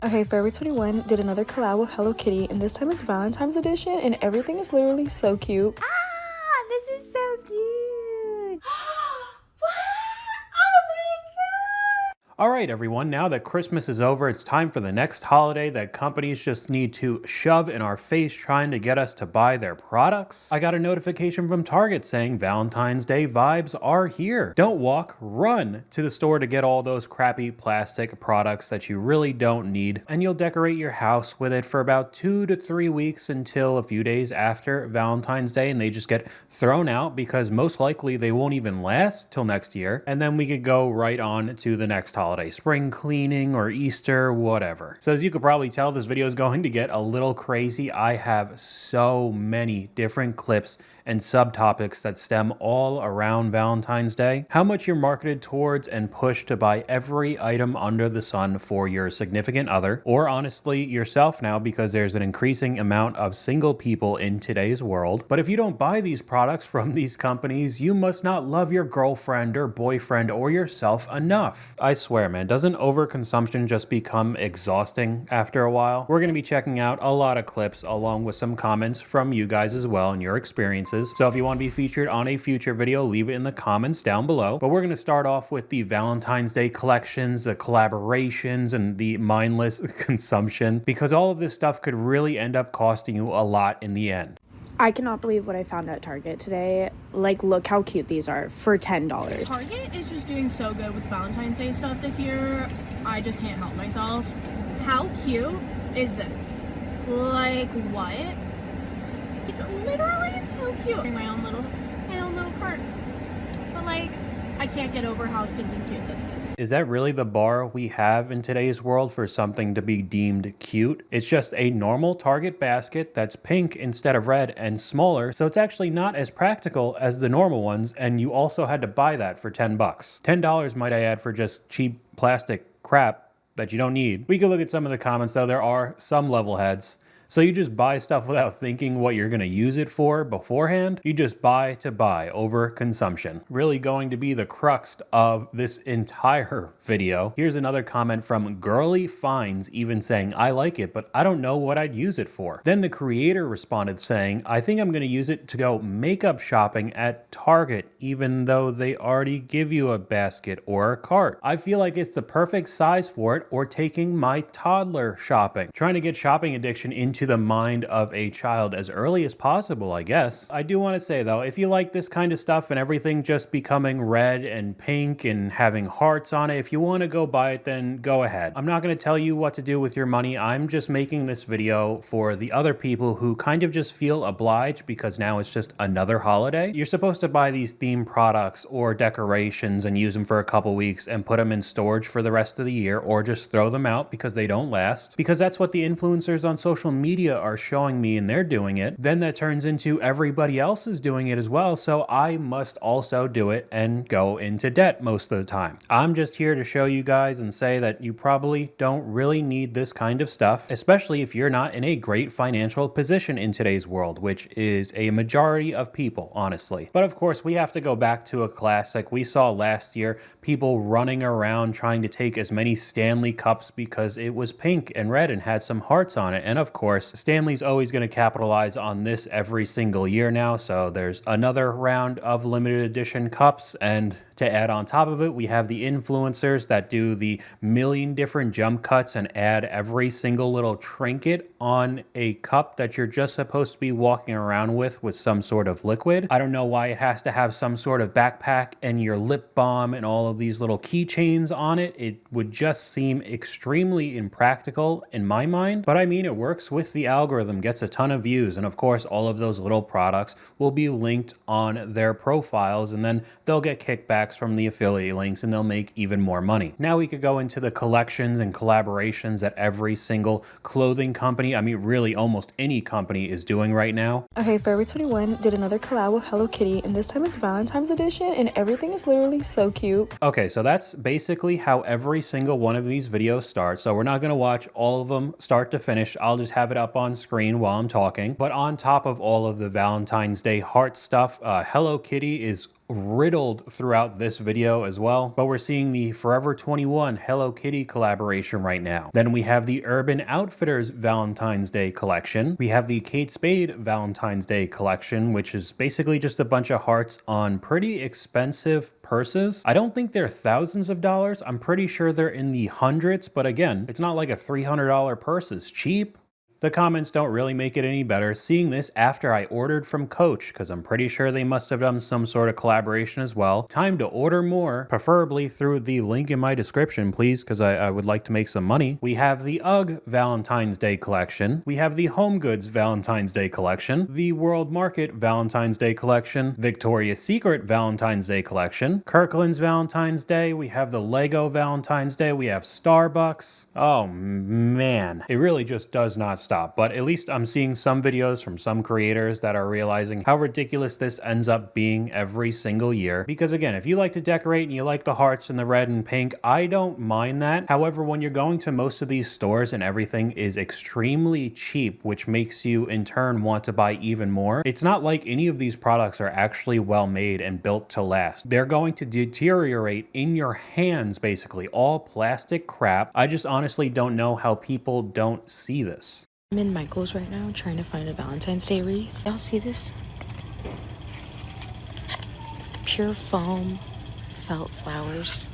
Okay, Forever 21 did another collab with Hello Kitty, and this time it's Valentine's edition, and everything is literally so cute. Ah, this is so cute. All right, everyone, now that Christmas is over, it's time for the next holiday that companies just need to shove in our face trying to get us to buy their products. I got a notification from Target saying Valentine's Day vibes are here. Don't walk, run to the store to get all those crappy plastic products that you really don't need, and you'll decorate your house with it for about 2 to 3 weeks until a few days after Valentine's Day, and they just get thrown out because most likely they won't even last till next year, and then we could go right on to the next holiday, spring cleaning or Easter, whatever. So as you could probably tell, this video is going to get a little crazy. I have so many different clips and subtopics that stem all around Valentine's Day, how much you're marketed towards and pushed to buy every item under the sun for your significant other, or honestly yourself now, because there's an increasing amount of single people in today's world. But if you don't buy these products from these companies, you must not love your girlfriend or boyfriend or yourself enough. I swear, man, doesn't overconsumption just become exhausting after a while? We're going to be checking out a lot of clips along with some comments from you guys as well and your experiences. So if you want to be featured on a future video, leave it in the comments down below. But we're going to start off with the Valentine's Day collections, the collaborations, and the mindless consumption, because all of this stuff could really end up costing you a lot in the end. I cannot believe what I found at Target today. Like, look how cute these are for $10. Target is just doing so good with Valentine's Day stuff this year. I just can't help myself. How cute is this? Like, what? It's literally so cute. My own little cart. But like, I can't get over how stinking cute this is. Is that really the bar we have in today's world for something to be deemed cute? It's just a normal Target basket that's pink instead of red and smaller, so it's actually not as practical as the normal ones, and you also had to buy that for 10 bucks. $10 might I add for just cheap plastic crap that you don't need. We could look at some of the comments though. There are some level heads. So you just buy stuff without thinking what you're going to use it for beforehand. You just buy to buy, over consumption. Really going to be the crux of this entire video. Here's another comment from Girly Finds, even saying, I like it, but I don't know what I'd use it for. Then the creator responded saying, I think I'm going to use it to go makeup shopping at Target, even though they already give you a basket or a cart. I feel like it's the perfect size for it, or taking my toddler shopping. Trying to get shopping addiction into the mind of a child as early as possible, I guess. I do want to say though, if you like this kind of stuff and everything just becoming red and pink and having hearts on it, if you want to go buy it, then go ahead. I'm not going to tell you what to do with your money. I'm just making this video for the other people who kind of just feel obliged because now it's just another holiday. You're supposed to buy these theme products or decorations and use them for a couple weeks and put them in storage for the rest of the year, or just throw them out because they don't last, because that's what the influencers on social media are showing me and they're doing it. Then that turns into everybody else is doing it as well, so I must also do it and go into debt most of the time. I'm just here to show you guys and say that you probably don't really need this kind of stuff, especially if you're not in a great financial position in today's world, which is a majority of people, honestly. But of course, we have to go back to a classic we saw last year, people running around trying to take as many Stanley Cups because it was pink and red and had some hearts on it. And of course, Stanley's always going to capitalize on this every single year now, so there's another round of limited edition cups. And to add on top of it, we have the influencers that do the million different jump cuts and add every single little trinket on a cup that you're just supposed to be walking around with some sort of liquid. I don't know why it has to have some sort of backpack and your lip balm and all of these little keychains on it. It would just seem extremely impractical in my mind, but I mean, it works with the algorithm, gets a ton of views, and of course all of those little products will be linked on their profiles, and then they'll get kickbacks from the affiliate links and they'll make even more money. Now we could go into the collections and collaborations that every single clothing company, I mean really almost any company, is doing right now. Okay, Forever 21 did another collab with Hello Kitty, and this time it's Valentine's edition, and everything is literally so cute. Okay, so that's basically how every single one of these videos starts. So we're not going to watch all of them start to finish. I'll just have it up on screen while I'm talking. But on top of all of the Valentine's Day heart stuff, Hello Kitty is riddled throughout this video as well, but we're seeing the Forever 21 Hello Kitty collaboration right now. Then we have the Urban Outfitters Valentine's Day collection. We have the Kate Spade Valentine's Day collection, which is basically just a bunch of hearts on pretty expensive purses. I don't think they're thousands of dollars. I'm pretty sure they're in the hundreds, but again, it's not like a $300 purse is cheap. The comments don't really make it any better seeing this after I ordered from Coach, because I'm pretty sure they must have done some sort of collaboration as well. Time to order more, preferably through the link in my description, please, because I would like to make some money. We have the UGG Valentine's Day collection. We have the Home Goods Valentine's Day collection, the World Market Valentine's Day collection, Victoria's Secret Valentine's Day collection, Kirkland's Valentine's Day. We have the Lego Valentine's Day. We have Starbucks. Oh man, it really just does not stop. But at least I'm seeing some videos from some creators that are realizing how ridiculous this ends up being every single year. Because again, if you like to decorate and you like the hearts and the red and pink, I don't mind that. However, when you're going to most of these stores and everything is extremely cheap, which makes you in turn want to buy even more, it's not like any of these products are actually well made and built to last. They're going to deteriorate in your hands, basically. All plastic crap. I just honestly don't know how people don't see this. I'm in Michael's right now trying to find a Valentine's Day wreath. Y'all see this? Pure foam felt flowers.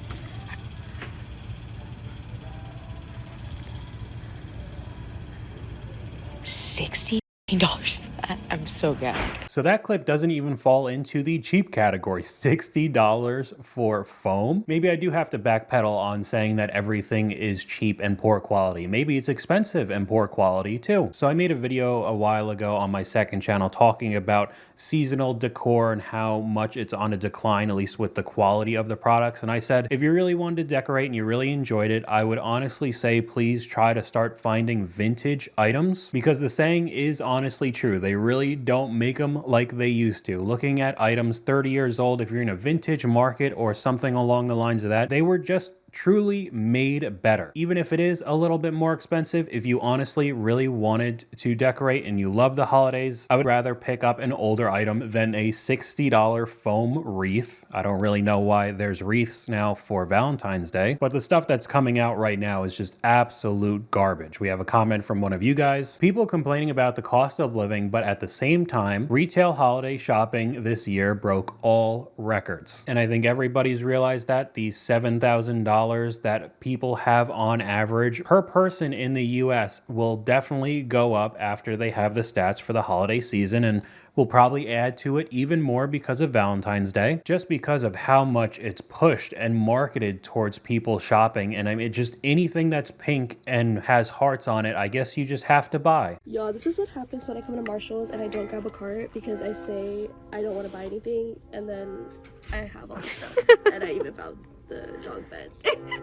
$60 for that. I'm so gagged. So that clip doesn't even fall into the cheap category. $60 for foam. Maybe I do have to backpedal on saying that everything is cheap and poor quality. Maybe it's expensive and poor quality too. So I made a video a while ago on my second channel talking about seasonal decor and how much it's on a decline, at least with the quality of the products. And I said, if you really wanted to decorate and you really enjoyed it, I would honestly say, please try to start finding vintage items, because the saying is honestly true. They really don't make them like they used to. Looking at items 30 years old, if you're in a vintage market or something along the lines of that, they were just truly made better. Even if it is a little bit more expensive, if you honestly really wanted to decorate and you love the holidays, I would rather pick up an older item than a $60 foam wreath. I don't really know why there's wreaths now for Valentine's Day, but the stuff that's coming out right now is just absolute garbage. We have a comment from one of you guys. People complaining about the cost of living, but at the same time, retail holiday shopping this year broke all records. And I think everybody's realized that the $7,000 that people have on average per person in the US will definitely go up after they have the stats for the holiday season, and will probably add to it even more because of Valentine's Day, just because of how much it's pushed and marketed towards people shopping. And I mean, just anything that's pink and has hearts on it, I guess you just have to buy. Y'all, this is what happens when I come to Marshall's and I don't grab a cart because I say I don't want to buy anything, and then I have all the stuff. And I even found the dog bed.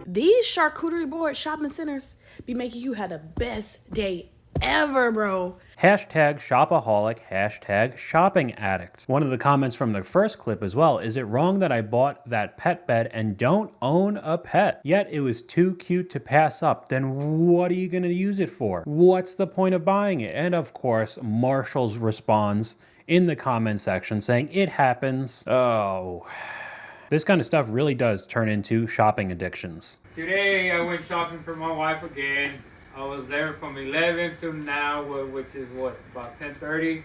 These charcuterie board shopping centers be making you have the best day ever, bro. Hashtag shopaholic, hashtag shopping addict. One of the comments from the first clip as well, is it wrong that I bought that pet bed and don't own a pet? Yet it was too cute to pass up. Then what are you going to use it for? What's the point of buying it? And of course, Marshall's responds in the comment section saying, it happens. Oh. This kind of stuff really does turn into shopping addictions. Today I went shopping for my wife again. I was there from 11 to now, which is what, about 10:30,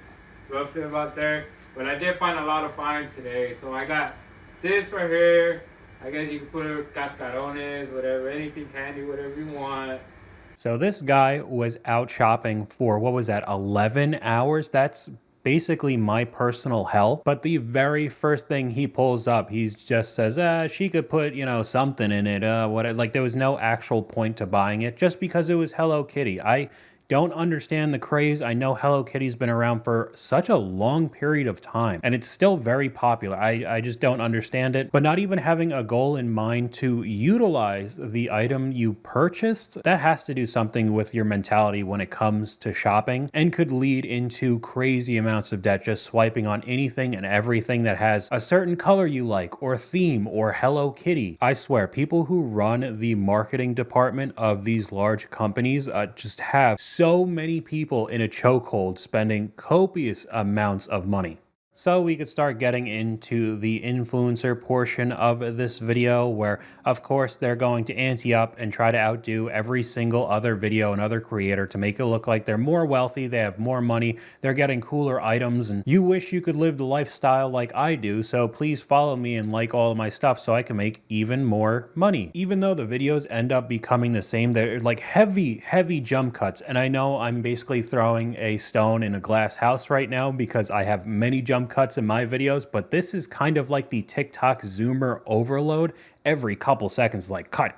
roughly about there. But I did find a lot of finds today. So I got this right here. I guess you can put cascarones, whatever, anything candy, whatever you want. So this guy was out shopping for, what was that, 11 hours? That's basically my personal hell. But the very first thing he pulls up, he just says, she could put, you know, something in it. Like there was no actual point to buying it just because it was Hello Kitty. I don't understand the craze. I know Hello Kitty's been around for such a long period of time and it's still very popular. I just don't understand it. But not even having a goal in mind to utilize the item you purchased, that has to do something with your mentality when it comes to shopping, and could lead into crazy amounts of debt just swiping on anything and everything that has a certain color you like or theme or Hello Kitty. I swear, people who run the marketing department of these large companies just have so many people in a chokehold spending copious amounts of money. So we could start getting into the influencer portion of this video where, of course, they're going to ante up and try to outdo every single other video and other creator to make it look like they're more wealthy, they have more money, they're getting cooler items, and you wish you could live the lifestyle like I do, so please follow me and like all of my stuff so I can make even more money. Even though the videos end up becoming the same, they're like heavy jump cuts, and I know I'm basically throwing a stone in a glass house right now because I have many jump cuts in my videos, but this is kind of like the TikTok zoomer overload. Every couple seconds, like cut.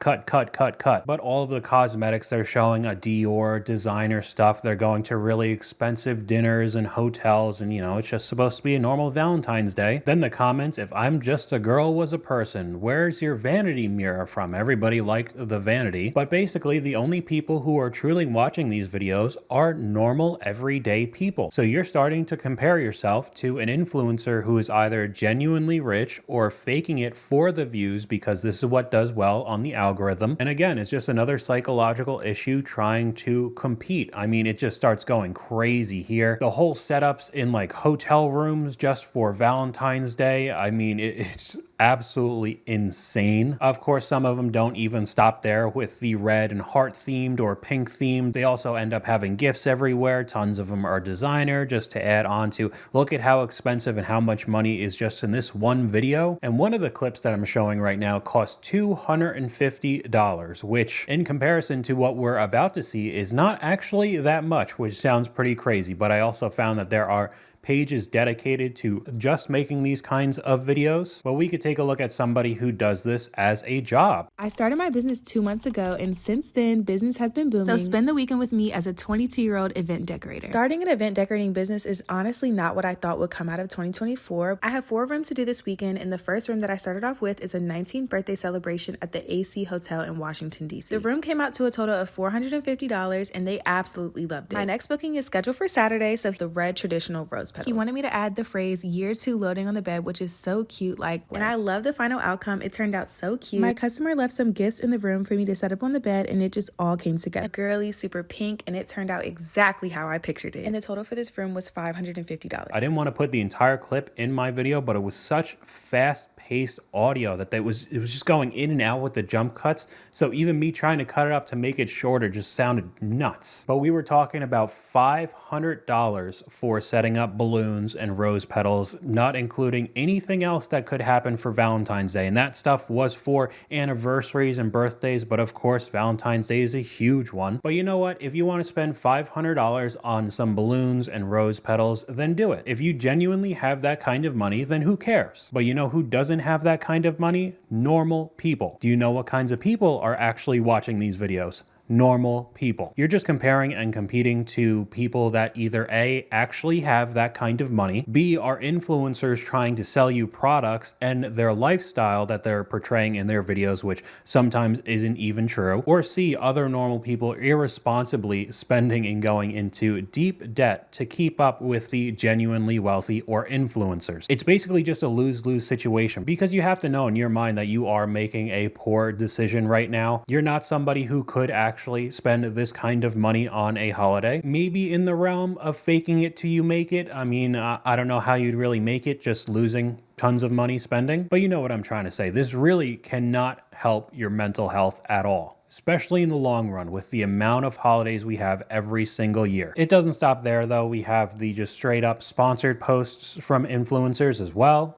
But all of the cosmetics they're showing, a Dior designer stuff, they're going to really expensive dinners and hotels, and you know, it's just supposed to be a normal Valentine's Day. Then the comments, if I'm just a girl was a person, where's your vanity mirror from? Everybody liked the vanity. But basically, the only people who are truly watching these videos are normal, everyday people. So you're starting to compare yourself to an influencer who is either genuinely rich or faking it for the views because this is what does well on the algorithm. And again, it's just another psychological issue trying to compete. I mean, it just starts going crazy here. The whole setups in like hotel rooms just for Valentine's Day. I mean, it's absolutely insane. Of course, some of them don't even stop there with the red and heart themed or pink themed. They also end up having gifts everywhere. Tons of them are designer, just to add on to look at how expensive and how much money is just in this one video. And one of the clips that I'm showing right now cost $250, which in comparison to what we're about to see is not actually that much, which sounds pretty crazy. But I also found that there are pages dedicated to just making these kinds of videos. But we could take a look at somebody who does this as a job. I started my business 2 months ago, and since then, business has been booming. So spend the weekend with me as a 22-year-old event decorator. Starting an event decorating business is honestly not what I thought would come out of 2024. I have 4 rooms to do this weekend, and the first room that I started off with is a 19th birthday celebration at the AC Hotel in Washington, D.C. The room came out to a total of $450, and they absolutely loved it. My next booking is scheduled for Saturday, so the red traditional rose petals. He wanted me to add the phrase year 2 loading on the bed, which is so cute. And I love the final outcome. It turned out so cute. My customer left some gifts in the room for me to set up on the bed, and it just all came together. Girly, super pink, and it turned out exactly how I pictured it. And the total for this room was $550. I didn't want to put the entire clip in my video, but it was such fast-paced audio that it was just going in and out with the jump cuts. So even me trying to cut it up to make it shorter just sounded nuts. But we were talking about $500 for setting up balloons and rose petals, not including anything else that could happen for Valentine's Day. And that stuff was for anniversaries and birthdays, but of course Valentine's Day is a huge one. But you know what? If you want to spend $500 on some balloons and rose petals, then do it. If you genuinely have that kind of money, then who cares? But you know who doesn't have that kind of money? Normal people. Do you know what kinds of people are actually watching these videos? Normal people. You're just comparing and competing to people that either A, actually have that kind of money, B, are influencers trying to sell you products and their lifestyle that they're portraying in their videos, which sometimes isn't even true, or C, other normal people irresponsibly spending and going into deep debt to keep up with the genuinely wealthy or influencers. It's basically just a lose-lose situation because you have to know in your mind that you are making a poor decision right now. You're not somebody who could actually spend this kind of money on a holiday. Maybe in the realm of faking it till you make it. I mean, I don't know how you'd really make it just losing tons of money spending, but you know what I'm trying to say. This really cannot help your mental health at all, especially in the long run with the amount of holidays we have every single year. It doesn't stop there though. We have the just straight up sponsored posts from influencers as well.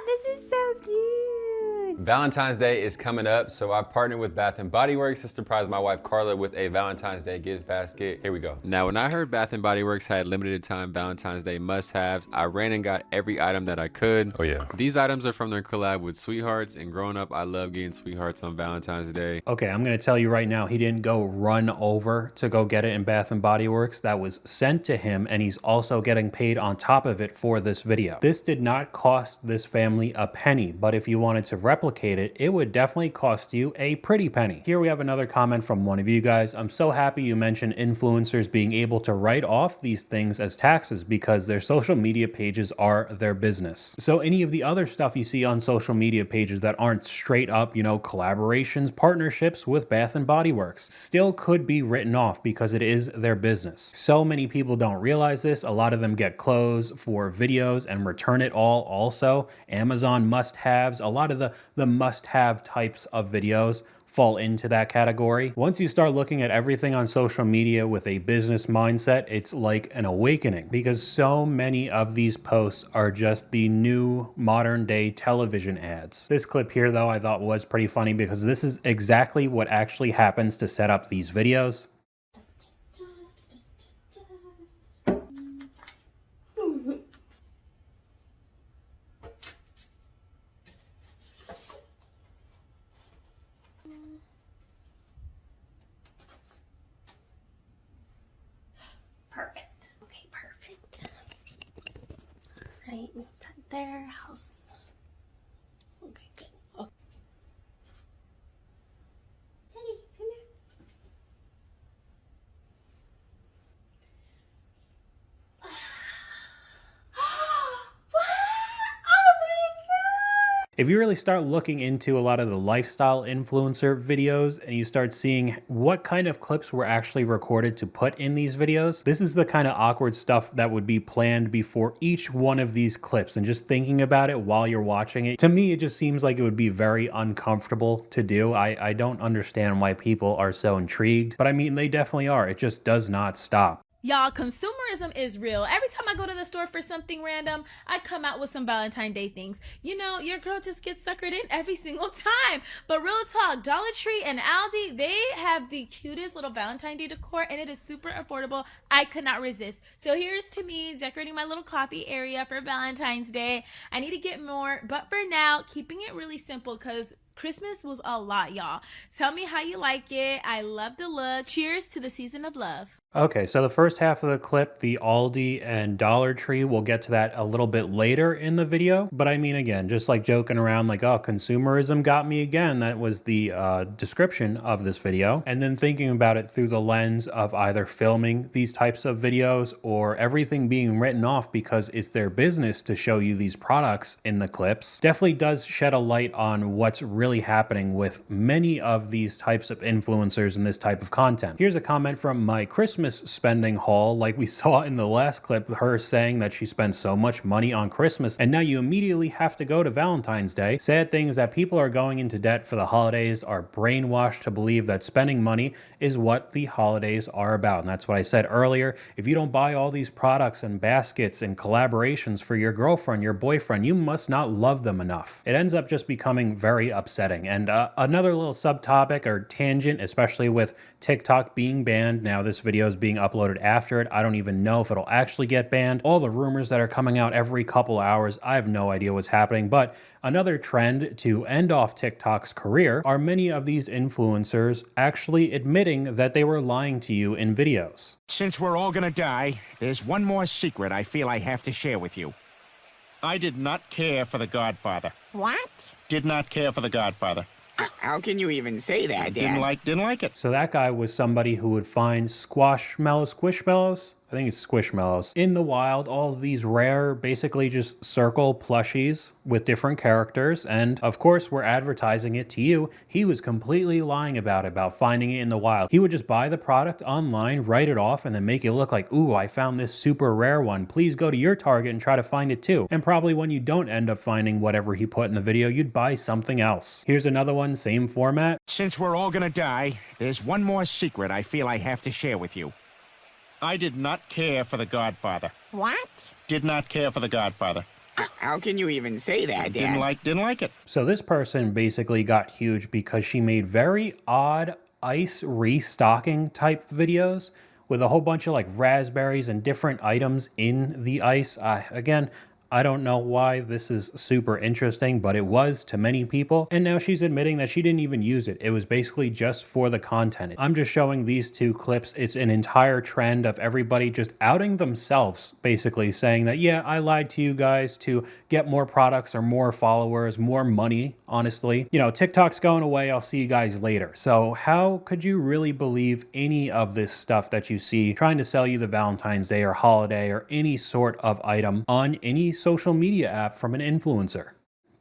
This is so cute. Valentine's Day is coming up, so I partnered with Bath & Body Works to surprise my wife Carla with a Valentine's Day gift basket. Here we go. Now, when I heard Bath & Body Works had limited time Valentine's Day must-haves, I ran and got every item that I could. Oh yeah. These items are from their collab with Sweethearts, and growing up, I love getting Sweethearts on Valentine's Day. Okay, I'm gonna tell you right now, he didn't go run over to go get it in Bath & Body Works. That was sent to him, and he's also getting paid on top of it for this video. This did not cost this family a penny, but if you wanted to replicate replicate it, it would definitely cost you a pretty penny. Here we have another comment from one of you guys. I'm so happy you mentioned influencers being able to write off these things as taxes because their social media pages are their business. So any of the other stuff you see on social media pages that aren't straight up, you know, collaborations, partnerships with Bath and Body Works still could be written off because it is their business. So many people don't realize this. A lot of them get clothes for videos and return it all also. Amazon must-haves, a lot of the must-have types of videos fall into that category. Once you start looking at everything on social media with a business mindset, it's like an awakening because so many of these posts are just the new modern day television ads. This clip here though I thought was pretty funny because this is exactly what actually happens to set up these videos. Perfect. Okay, perfect. Right, move that there. House. Okay, good. Okay. Teddy, come here. If you really start looking into a lot of the lifestyle influencer videos and you start seeing what kind of clips were actually recorded to put in these videos, this is the kind of awkward stuff that would be planned before each one of these clips. And just thinking about it while you're watching it, to me, it just seems like it would be very uncomfortable to do. I don't understand why people are so intrigued, but I mean, they definitely are. It just does not stop. Y'all, consumerism is real. Every time I go to the store for something random, I come out with some Valentine Day things. You know, your girl just gets suckered in every single time. But real talk, Dollar Tree and Aldi, they have the cutest little Valentine Day decor and it is super affordable. I could not resist. So here's to me decorating my little coffee area for Valentine's Day. I need to get more, but for now, keeping it really simple because Christmas was a lot, y'all. Tell me how you like it. I love the look. Cheers to the season of love. Okay, so the first half of the clip, the Aldi and Dollar Tree, we'll get to that a little bit later in the video. But I mean, again, just like joking around like, oh, consumerism got me again. That was the description of this video. And then thinking about it through the lens of either filming these types of videos or everything being written off because it's their business to show you these products in the clips, definitely does shed a light on what's really happening with many of these types of influencers and this type of content. Here's a comment from my Christmas spending haul, like we saw in the last clip, her saying that she spent so much money on Christmas and now you immediately have to go to Valentine's Day. Sad thing is that people are going into debt for the holidays, are brainwashed to believe that spending money is what the holidays are about. And that's what I said earlier. If you don't buy all these products and baskets and collaborations for your girlfriend, your boyfriend, you must not love them enough. It ends up just becoming very upsetting. And another little subtopic or tangent, especially with TikTok being banned. Now this video is being uploaded after it. I don't even know if it'll actually get banned. All the rumors that are coming out every couple hours, I have no idea what's happening. But another trend to end off TikTok's career are many of these influencers actually admitting that they were lying to you in videos. Since we're all gonna die, there's one more secret I feel I have to share with you. I did not care for The Godfather. What? Did not care for The Godfather. How can you even say that, Dad? Didn't like it. So that guy was somebody who would find squishmallows, I think it's squishmallows, in the wild, all of these rare, basically just circle plushies with different characters. And of course, we're advertising it to you. He was completely lying about finding it in the wild. He would just buy the product online, write it off, and then make it look like, ooh, I found this super rare one. Please go to your Target and try to find it too. And probably when you don't end up finding whatever he put in the video, you'd buy something else. Here's another one, same format. Since we're all gonna die, there's one more secret I feel I have to share with you. I did not care for The Godfather. What? Did not care for The Godfather. How can you even say that, Dad? Didn't like it. So this person basically got huge because she made very odd ice restocking type videos with a whole bunch of like raspberries and different items in the ice. Again, I don't know why this is super interesting, but it was to many people. And now she's admitting that she didn't even use it. It was basically just for the content. I'm just showing these two clips. It's an entire trend of everybody just outing themselves, basically saying that, yeah, I lied to you guys to get more products or more followers, more money, honestly. You know, TikTok's going away. I'll see you guys later. So how could you really believe any of this stuff that you see trying to sell you the Valentine's Day or holiday or any sort of item on any social media app from an influencer?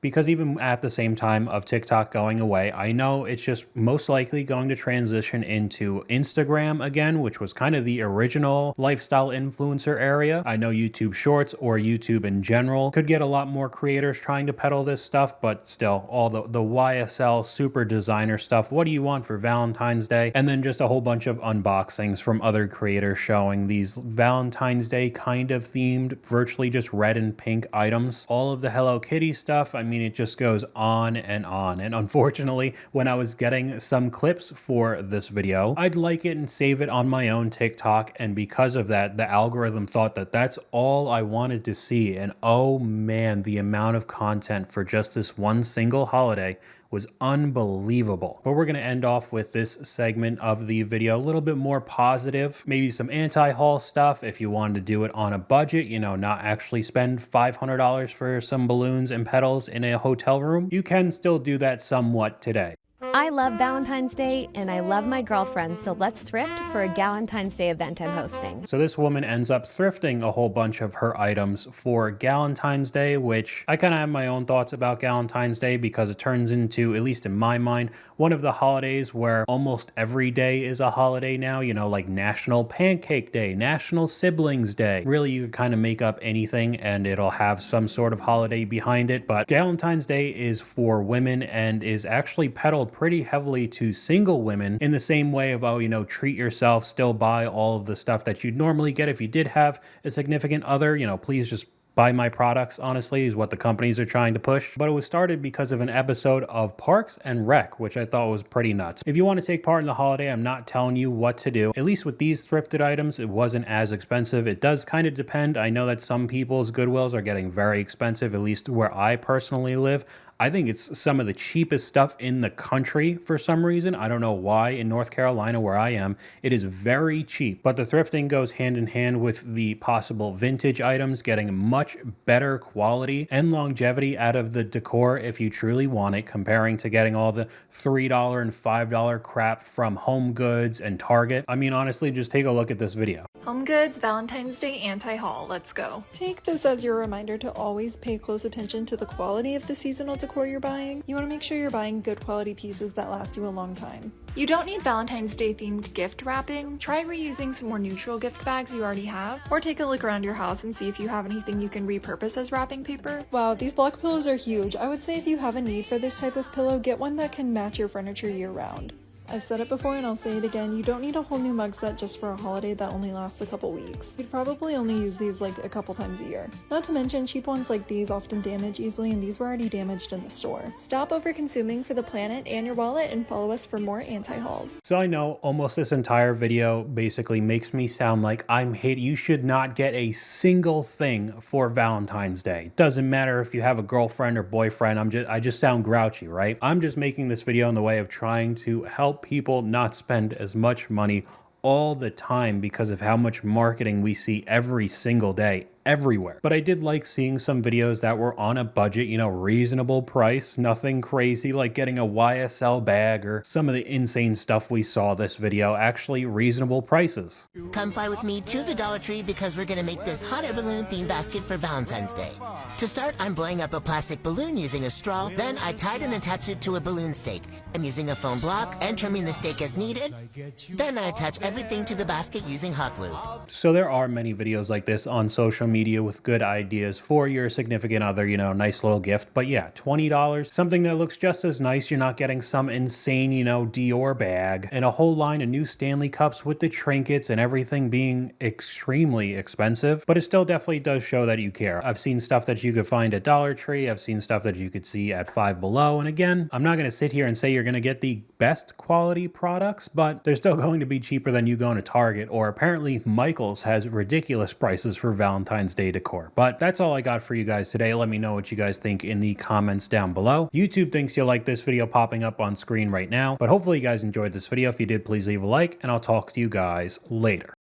Because even at the same time of TikTok going away, I know it's just most likely going to transition into Instagram again, which was kind of the original lifestyle influencer area. I know YouTube Shorts or YouTube in general could get a lot more creators trying to peddle this stuff, but still, all the YSL super designer stuff. What do you want for Valentine's Day? And then just a whole bunch of unboxings from other creators showing these Valentine's Day kind of themed, virtually just red and pink items. All of the Hello Kitty stuff, I mean, it just goes on. And unfortunately, when I was getting some clips for this video, I'd like it and save it on my own TikTok. And because of that, the algorithm thought that that's all I wanted to see. And oh man, the amount of content for just this one single holiday was unbelievable. But we're going to end off with this segment of the video a little bit more positive, maybe some anti-haul stuff if you wanted to do it on a budget, you know, not actually spend $500 for some balloons and petals in a hotel room. You can still do that somewhat today. I love Valentine's Day and I love my girlfriend, so let's thrift for a Galentine's Day event I'm hosting. So this woman ends up thrifting a whole bunch of her items for Galentine's Day, which I kind of have my own thoughts about Galentine's Day because it turns into, at least in my mind, one of the holidays where almost every day is a holiday now, you know, like National Pancake Day, National Siblings Day. Really, you could kind of make up anything and it'll have some sort of holiday behind it. But Galentine's Day is for women and is actually peddled pretty heavily to single women in the same way of, oh, you know, treat yourself, still buy all of the stuff that you'd normally get if you did have a significant other, you know, please just buy my products, honestly, is what the companies are trying to push. But it was started because of an episode of Parks and Rec, which I thought was pretty nuts. If you want to take part in the holiday, I'm not telling you what to do. At least with these thrifted items, it wasn't as expensive. It does kind of depend. I know that some people's Goodwills are getting very expensive, at least where I personally live. I think it's some of the cheapest stuff in the country for some reason. I don't know why. In North Carolina, where I am, it is very cheap. But the thrifting goes hand in hand with the possible vintage items, getting much better quality and longevity out of the decor if you truly want it, comparing to getting all the $3 and $5 crap from Home Goods and Target. I mean, honestly, just take a look at this video. Home Goods Valentine's Day anti-haul. Let's go. Take this as your reminder to always pay close attention to the quality of the seasonal decor you're buying. You want to make sure you're buying good quality pieces that last you a long time. You don't need Valentine's Day themed gift wrapping. Try reusing some more neutral gift bags you already have, or take a look around your house and see if you have anything you can repurpose as wrapping paper. Wow, these block pillows are huge. I would say if you have a need for this type of pillow, get one that can match your furniture year round. I've said it before and I'll say it again, you don't need a whole new mug set just for a holiday that only lasts a couple weeks. You'd probably only use these like a couple times a year. Not to mention, cheap ones like these often damage easily, and these were already damaged in the store. Stop overconsuming for the planet and your wallet and follow us for more anti-hauls. So I know almost this entire video basically makes me sound like I'm hate. You should not get a single thing for Valentine's Day. Doesn't matter if you have a girlfriend or boyfriend. I just sound grouchy, right? I'm just making this video in the way of trying to help people not spend as much money all the time because of how much marketing we see every single day everywhere. But I did like seeing some videos that were on a budget, you know, reasonable price, nothing crazy like getting a YSL bag or some of the insane stuff we saw this video, actually reasonable prices. Come fly with me to the Dollar Tree because we're gonna make this hot air balloon theme basket for Valentine's Day. To start, I'm blowing up a plastic balloon using a straw, then I tied and attached it to a balloon stake. I'm using a foam block and trimming the stake as needed. Then I attach everything to the basket using hot glue. So there are many videos like this on social media with good ideas for your significant other, you know, nice little gift. But yeah, $20, something that looks just as nice. You're not getting some insane, you know, Dior bag and a whole line of new Stanley Cups with the trinkets and everything being extremely expensive. But it still definitely does show that you care. I've seen stuff that you could find at Dollar Tree. I've seen stuff that you could see at Five Below. And again, I'm not going to sit here and say you're going to get the best quality products, but they're still going to be cheaper than you going to Target, or apparently Michael's has ridiculous prices for Valentine's Valentine's Day decor. But that's all I got for you guys today. Let me know what you guys think in the comments down below. YouTube thinks you'll like this video popping up on screen right now, but hopefully you guys enjoyed this video. If you did, please leave a like, and I'll talk to you guys later.